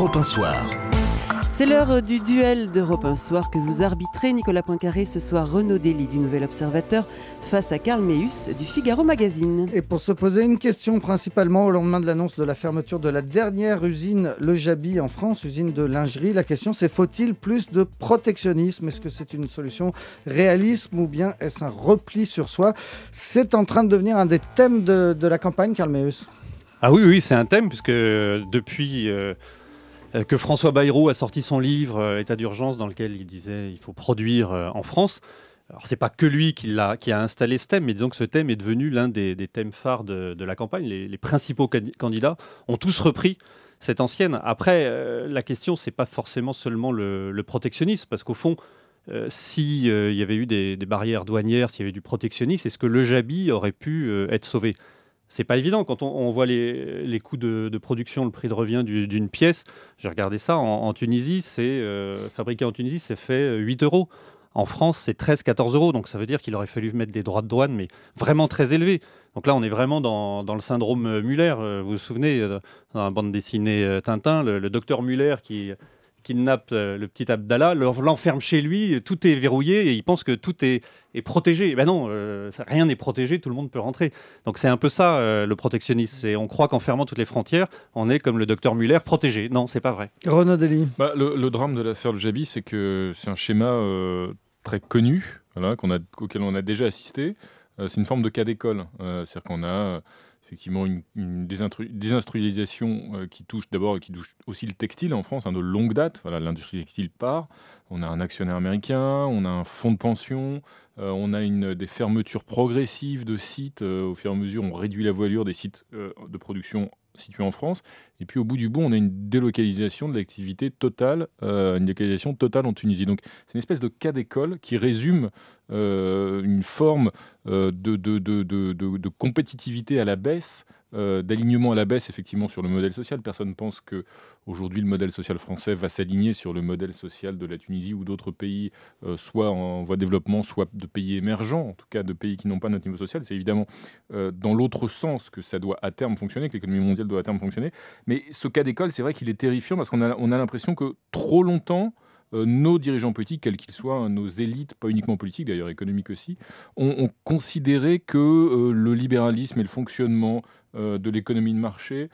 Europe 1 Soir. C'est l'heure du duel d'Europe 1 Soir que vous arbitrez. Nicolas Poincaré, ce soir Renaud Dely du Nouvel Observateur face à Karl Meus du Figaro Magazine. Et pour se poser une question, principalement au lendemain de l'annonce de la fermeture de la dernière usine Le Jaby en France, usine de lingerie, la question c'est: faut-il plus de protectionnisme? Est-ce que c'est une solution réaliste ou bien est-ce un repli sur soi? C'est en train de devenir un des thèmes de la campagne, Karl Meus. Ah oui, c'est un thème, puisque depuis que François Bayrou a sorti son livre État d'urgence, dans lequel il disait qu'il faut produire en France. Alors c'est pas que lui qui a installé ce thème, mais disons que ce thème est devenu l'un des thèmes phares de la campagne. Les principaux candidats ont tous repris cette ancienne. Après, la question, c'est pas forcément seulement le protectionnisme, parce qu'au fond, s'il y avait eu des barrières douanières, s'il y avait du protectionnisme, est-ce que le Jaby aurait pu être sauvé? C'est pas évident quand on voit les coûts de production, le prix de revient d'une pièce. J'ai regardé ça en Tunisie, fabriqué en Tunisie, c'est fait 8 €. En France, c'est 13-14 €. Donc ça veut dire qu'il aurait fallu mettre des droits de douane, mais vraiment très élevés. Donc là, on est vraiment dans le syndrome Muller. Vous vous souvenez, dans la bande dessinée Tintin, le docteur Muller qui kidnappe le petit Abdallah, l'enferme chez lui, tout est verrouillé et il pense que tout est protégé. Ben non, rien n'est protégé, tout le monde peut rentrer. Donc c'est un peu ça le protectionnisme. On croit qu'en fermant toutes les frontières, on est comme le docteur Muller, protégé. Non, c'est pas vrai. Renaud Dely. Le drame de l'affaire Le Jaby, c'est que c'est un schéma très connu, voilà, auquel on a déjà assisté. C'est une forme de cas d'école. C'est-à-dire qu'on a effectivement une désindustrialisation qui touche aussi le textile en France, de longue date. Voilà, l'industrie textile part. On a un actionnaire américain, on a un fonds de pension, on a des fermetures progressives de sites. Au fur et à mesure, on réduit la voilure des sites de production situés en France. Et puis au bout du bout, on a une délocalisation de l'activité totale, une délocalisation totale en Tunisie. Donc c'est une espèce de cas d'école qui résume une forme de compétitivité à la baisse, d'alignement à la baisse effectivement sur le modèle social. Personne ne pense qu'aujourd'hui le modèle social français va s'aligner sur le modèle social de la Tunisie ou d'autres pays, soit en voie de développement, soit de pays émergents, en tout cas de pays qui n'ont pas notre niveau social. C'est évidemment dans l'autre sens que ça doit à terme fonctionner, que l'économie mondiale doit à terme fonctionner. Mais ce cas d'école, c'est vrai qu'il est terrifiant parce qu'on a l'impression que trop longtemps, nos dirigeants politiques, quels qu'ils soient, nos élites, pas uniquement politiques, d'ailleurs économiques aussi, ont considéré que le libéralisme et le fonctionnement de l'économie de marché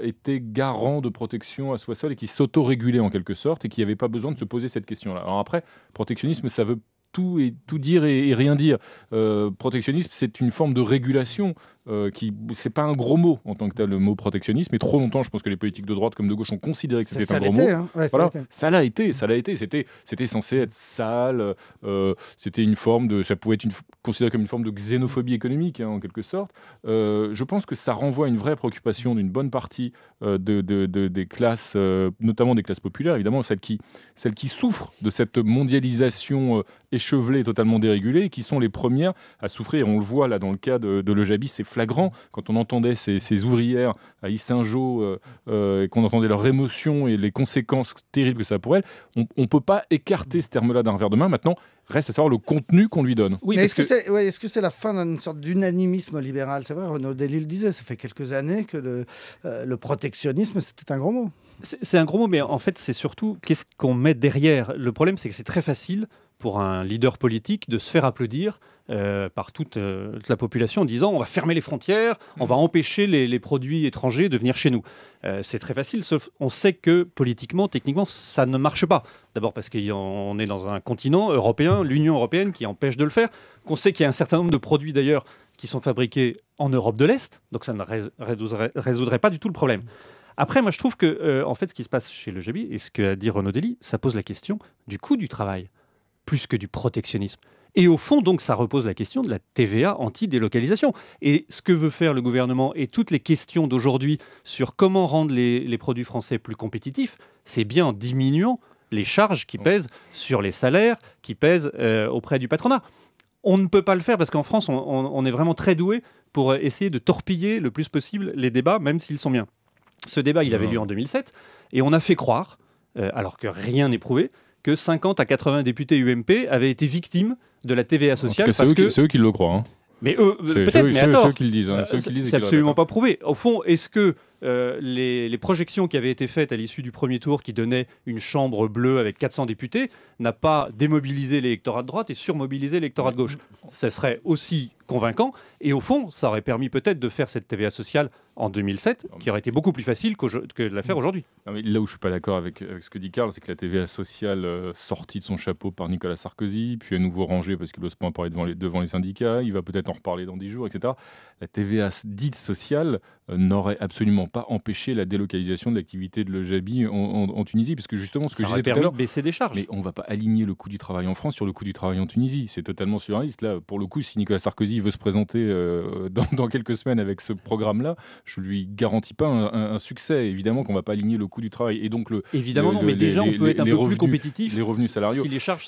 étaient garants de protection à soi seul et qui s'autorégulaient en quelque sorte et qu'il n'y avait pas besoin de se poser cette question-là. Alors après, protectionnisme, ça veut tout dire et rien dire. Protectionnisme, c'est une forme de régulation c'est pas un gros mot en tant que tel, le mot protectionnisme, mais trop longtemps, je pense que les politiques de droite comme de gauche ont considéré que c'était un gros mot. Hein. Ouais, voilà. Ça l'a été. C'était censé être sale. C'était une forme ça pouvait être considéré comme une forme de xénophobie économique, en quelque sorte. Je pense que ça renvoie à une vraie préoccupation d'une bonne partie des classes, notamment des classes populaires, évidemment, celles qui souffrent de cette mondialisation échevelée, totalement dérégulée, qui sont les premières à souffrir. On le voit là dans le cas de Le Jaby, c'est flagrant. Quand on entendait ces ouvrières à Yssingeaux et qu'on entendait leur émotion et les conséquences terribles que ça a pour elles, on ne peut pas écarter ce terme-là d'un revers de main. Maintenant, reste à savoir le contenu qu'on lui donne. Oui, mais est-ce que c'est la fin d'une sorte d'unanimisme libéral? C'est vrai, Renaud Dely le disait, ça fait quelques années que le protectionnisme, c'était un gros mot. C'est un gros mot, mais en fait, c'est surtout qu'est-ce qu'on met derrière. Le problème, c'est que c'est très facile pour un leader politique de se faire applaudir par toute la population en disant on va fermer les frontières, on va empêcher les produits étrangers de venir chez nous. C'est très facile, sauf on sait que politiquement, techniquement, ça ne marche pas. D'abord parce qu'on est dans un continent européen, l'Union européenne qui empêche de le faire, qu'on sait qu'il y a un certain nombre de produits d'ailleurs qui sont fabriqués en Europe de l'Est, donc ça ne résoudrait pas du tout le problème. Après, moi je trouve que en fait, ce qui se passe chez Le Jaby, et ce qu'a dit Renaud Dely, ça pose la question du coût du travail, plus que du protectionnisme. Et au fond, donc, ça repose la question de la TVA anti-délocalisation. Et ce que veut faire le gouvernement et toutes les questions d'aujourd'hui sur comment rendre les produits français plus compétitifs, c'est bien en diminuant les charges qui pèsent sur les salaires, qui pèsent auprès du patronat. On ne peut pas le faire parce qu'en France, on est vraiment très doué pour essayer de torpiller le plus possible les débats, même s'ils sont bien. Ce débat, il avait lieu en 2007, et on a fait croire, alors que rien n'est prouvé, que 50 à 80 députés UMP avaient été victimes de la TVA sociale. C'est eux qui le croient. Hein. Mais eux, peut-être, mais attends. C'est eux qui le disent. C'est absolument pas prouvé. Au fond, est-ce que les projections qui avaient été faites à l'issue du premier tour, qui donnaient une chambre bleue avec 400 députés, n'a pas démobilisé l'électorat de droite et surmobilisé l'électorat de gauche. Ça serait aussi convaincant, et au fond, ça aurait permis peut-être de faire cette TVA sociale en 2007, qui aurait été beaucoup plus facile que de la faire aujourd'hui. Là où je ne suis pas d'accord avec ce que dit Karl, c'est que la TVA sociale sortie de son chapeau par Nicolas Sarkozy, puis à nouveau rangée parce qu'il n'ose pas en parler devant les syndicats, il va peut-être en reparler dans 10 jours, etc. La TVA dite sociale n'aurait absolument pas empêché la délocalisation de l'activité de l'Ejabi en Tunisie, parce que justement, ce que je disais tout à l'heure, baisser des charges. Mais on ne va pas aligner le coût du travail en France sur le coût du travail en Tunisie. C'est totalement surréaliste. Là, pour le coup, si Nicolas Sarkozy veut se présenter dans quelques semaines avec ce programme-là, je lui garantis pas un succès. Évidemment qu'on ne va pas aligner le coût du travail. Et donc évidemment, non, mais déjà, on peut être un peu plus compétitif. Les revenus salariaux. Si les charges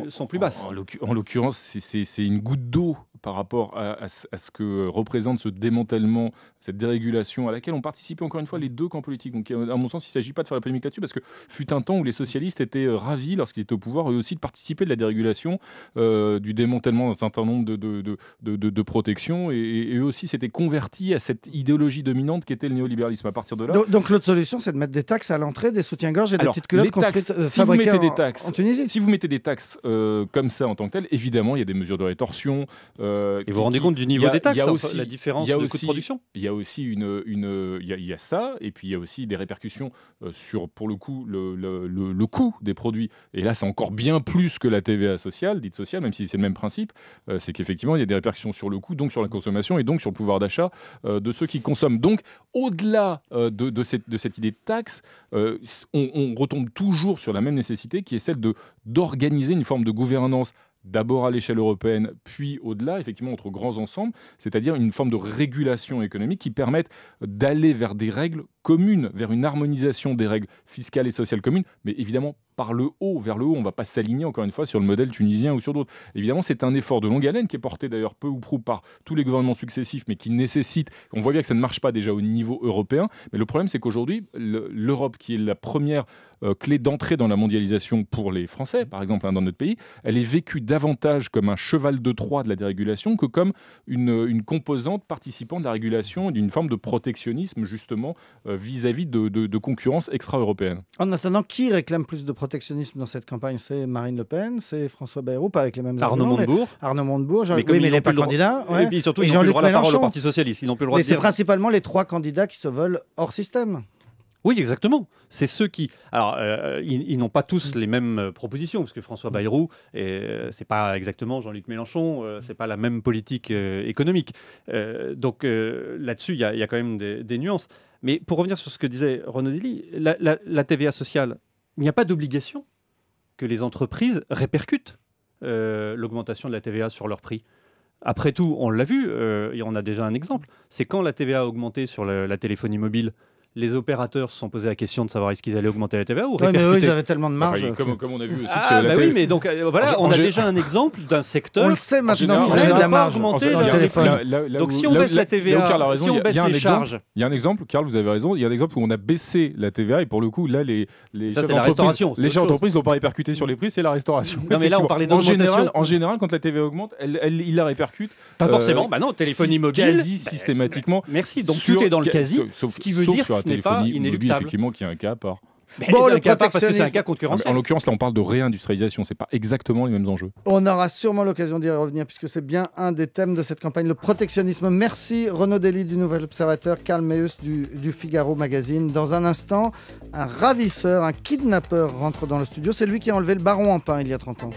sont plus basses. En l'occurrence, c'est une goutte d'eau par rapport à ce que représente ce démantèlement, cette dérégulation à laquelle ont participé encore une fois les deux camps politiques. Donc, à mon sens, il ne s'agit pas de faire la polémique là-dessus, parce que fut un temps où les socialistes étaient ravis, lorsqu'ils étaient au pouvoir, eux aussi, de participer de la dérégulation, du démantèlement d'un certain nombre de protections, et eux aussi s'étaient convertis à cette idéologie dominante qu'était le néolibéralisme. À partir de là... Donc l'autre solution, c'est de mettre des taxes à l'entrée, des soutiens-gorge et des petites culottes construites, si vous mettez des taxes en Tunisie. Si vous mettez des taxes comme ça en tant que telles, évidemment, il y a des mesures de rétorsion. Et vous vous rendez compte du niveau des taxes, la différence de coût de production. Il y a aussi il y a ça, et puis il y a aussi des répercussions sur, pour le coup, le coût des produits. Et là, c'est encore bien plus que la TVA sociale, dite sociale, même si c'est le même principe. C'est qu'effectivement, il y a des répercussions sur le coût, donc sur la consommation, et donc sur le pouvoir d'achat de ceux qui consomment. Donc, au-delà de cette idée de taxe, on retombe toujours sur la même nécessité, qui est celle d'organiser une forme de gouvernance, d'abord à l'échelle européenne, puis au-delà, effectivement, entre grands ensembles, c'est-à-dire une forme de régulation économique qui permette d'aller vers des règles communes, vers une harmonisation des règles fiscales et sociales communes, mais évidemment par le haut, vers le haut. On ne va pas s'aligner, encore une fois, sur le modèle tunisien ou sur d'autres. Évidemment, c'est un effort de longue haleine qui est porté d'ailleurs peu ou prou par tous les gouvernements successifs, mais qui nécessite, on voit bien que ça ne marche pas déjà au niveau européen, mais le problème, c'est qu'aujourd'hui, l'Europe, qui est la première clé d'entrée dans la mondialisation pour les Français, par exemple, dans notre pays, elle est vécue davantage comme un cheval de Troie de la dérégulation que comme une composante participant de la régulation et d'une forme de protectionnisme, justement, vis-à-vis de concurrence extra-européenne. En attendant, qui réclame plus de protectionnisme dans cette campagne? C'est Marine Le Pen, c'est François Bayrou, pas avec les mêmes Arnaud Montebourg. Arnaud Montebourg, mais il n'est pas candidat. Ouais. Et puis surtout, ils n'ont plus le droit à la parole au Parti Socialiste. Ils n'ont plus le droit mais de dire... c'est principalement les trois candidats qui se veulent hors système. Oui, exactement. C'est ceux qui... Alors, ils n'ont pas tous les mêmes propositions, parce que François Bayrou, c'est pas exactement Jean-Luc Mélenchon, c'est pas la même politique économique. Donc là-dessus, il y a quand même des nuances. Mais pour revenir sur ce que disait Renaud Dely, la TVA sociale, il n'y a pas d'obligation que les entreprises répercutent l'augmentation de la TVA sur leur prix. Après tout, on l'a vu, et on a déjà un exemple, c'est quand la TVA a augmenté sur la téléphonie mobile, les opérateurs se sont posé la question de savoir est-ce qu'ils allaient augmenter la TVA ou répercuter. Oui, mais eux, ils avaient tellement de marge. Comme on a vu aussi oui, mais donc voilà, on a déjà un exemple d'un secteur. On le sait maintenant, ils ont de la marge augmenter leur téléphone. Donc si on baisse la TVA, si on baisse les charges. Il y a un exemple, Karl, vous avez raison, il y a un exemple où on a baissé la TVA et pour le coup, là, les chefs d'entreprise ne l'ont pas répercuté sur les prix, c'est la restauration. Non, mais là, on parlait d'augmentation. En général, quand la TVA augmente, il la répercute. Pas forcément, bah non, téléphonie mobile. Quasi systématiquement. Merci, donc tout est dans le quasi, ce qui veut dire que ce n'est pas inéluctable. Effectivement, qu'il y a un cas à part. Bon, le parce que c'est un cas concurrentiel. En l'occurrence, là, on parle de réindustrialisation. C'est pas exactement les mêmes enjeux. On aura sûrement l'occasion d'y revenir puisque c'est bien un des thèmes de cette campagne, le protectionnisme. Merci Renaud Dely du Nouvel Observateur, Karl Meeus du Figaro Magazine. Dans un instant, un ravisseur, un kidnappeur rentre dans le studio. C'est lui qui a enlevé le baron Empin il y a 30 ans.